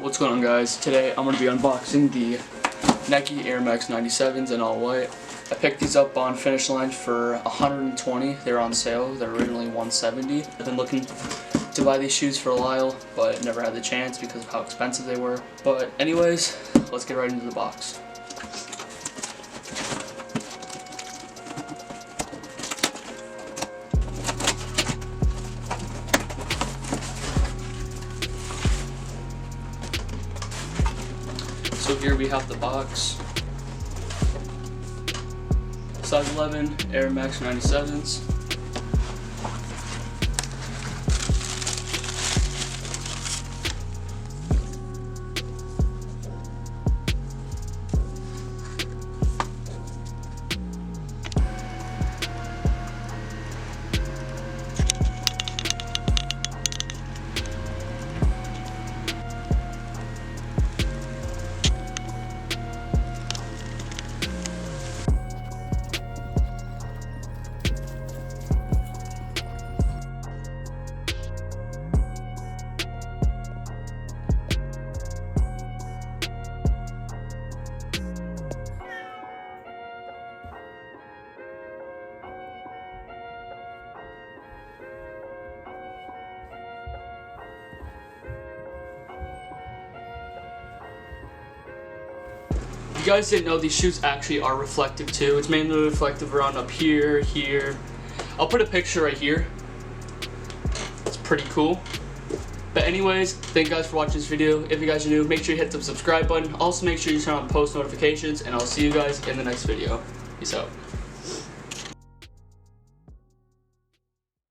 What's going on, guys? Today I'm going to be unboxing the Nike Air Max 97s in all white. I picked these up on Finish Line for $120. They were on sale. They're originally $170. I've been looking to buy these shoes for a while, but never had the chance because of how expensive they were. But anyways, let's get right into the box. So here we have the box. Size 11 Air Max 97s. If you guys didn't know, these shoes actually are reflective too. It's mainly reflective around up here, here. I'll put a picture right here. It's pretty cool. But anyways, thank you guys for watching this video. If you guys are new, make sure you hit the subscribe button. Also make sure you turn on post notifications, and I'll see you guys in the next video. Peace out.